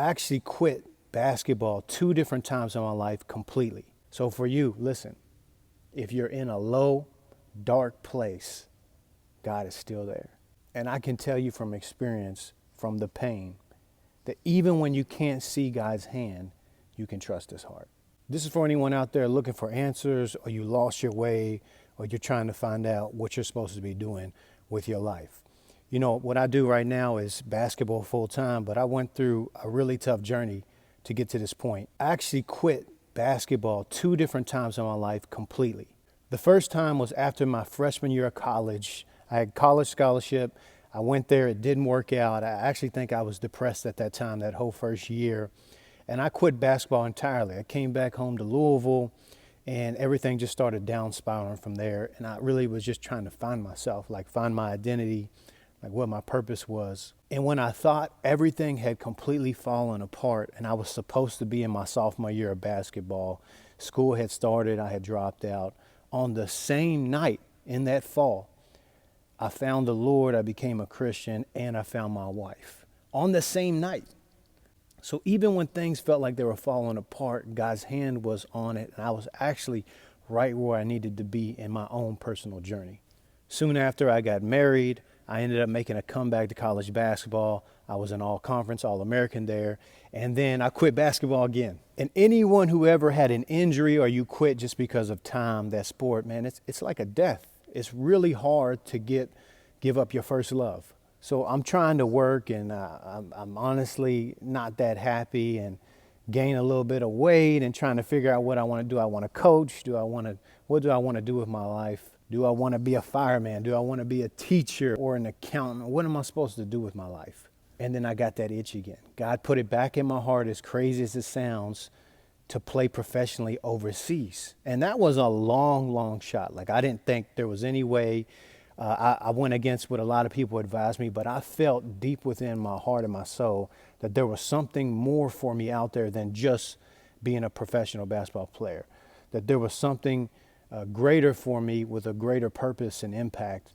I actually quit basketball 2 different times in my life completely. So for you, listen, if you're in a low, dark place, God is still there. And I can tell you from experience, from the pain, that even when you can't see God's hand, you can trust his heart. This is for anyone out there looking for answers, or you lost your way, or you're trying to find out what you're supposed to be doing with your life. You know, what I do right now is basketball full time, but I went through a really tough journey to get to this point. I actually quit basketball 2 different times in my life completely. The first time was after my freshman year of college. I had college scholarship. I went there, it didn't work out. I actually think I was depressed at that time, that whole first year. And I quit basketball entirely. I came back home to Louisville and everything just started down spiraling from there. And I really was just trying to find myself, like find my identity, like what my purpose was. And when I thought everything had completely fallen apart and I was supposed to be in my sophomore year of basketball, school had started, I had dropped out. On the same night in that fall, I found the Lord, I became a Christian, and I found my wife on the same night. So even when things felt like they were falling apart, God's hand was on it, and I was actually right where I needed to be in my own personal journey. Soon after I got married, I ended up making a comeback to college basketball. I was an all-conference, all-American there, and then I quit basketball again. And anyone who ever had an injury or you quit just because of time, that sport, man, it's like a death. It's really hard to give up your first love. So I'm trying to work, and I'm honestly not that happy, and gain a little bit of weight and trying to figure out what I want to do. I want to coach. What do I want to do with my life? Do I want to be a fireman? Do I want to be a teacher or an accountant? What am I supposed to do with my life? And then I got that itch again. God put it back in my heart, as crazy as it sounds, to play professionally overseas. And that was a long, long shot. Like, I didn't think there was any way. I went against what a lot of people advised me, but I felt deep within my heart and my soul that there was something more for me out there than just being a professional basketball player, that there was something greater for me with a greater purpose and impact.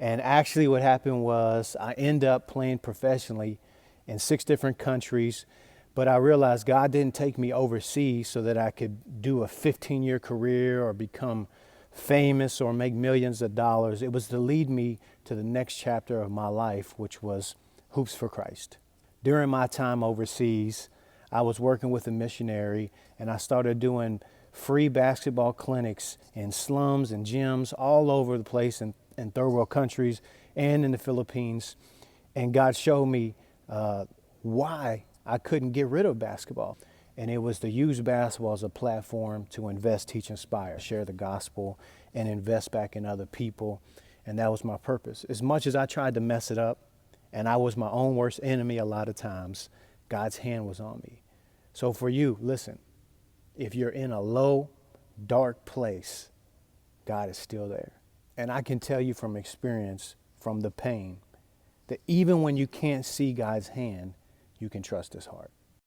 And actually what happened was I ended up playing professionally in 6 different countries, but I realized God didn't take me overseas so that I could do a 15-year career or become famous or make millions of dollars. It was to lead me to the next chapter of my life, which was Hoops for Christ. During my time overseas, I was working with a missionary, and I started doing free basketball clinics in slums and gyms all over the place in third world countries and in the Philippines. And God showed me why I couldn't get rid of basketball. And it was to use basketball as a platform to invest, teach, inspire, share the gospel, and invest back in other people. And that was my purpose. As much as I tried to mess it up, and I was my own worst enemy a lot of times, God's hand was on me. So for you, listen, if you're in a low, dark place, God is still there. And I can tell you from experience, from the pain, that even when you can't see God's hand, you can trust his heart.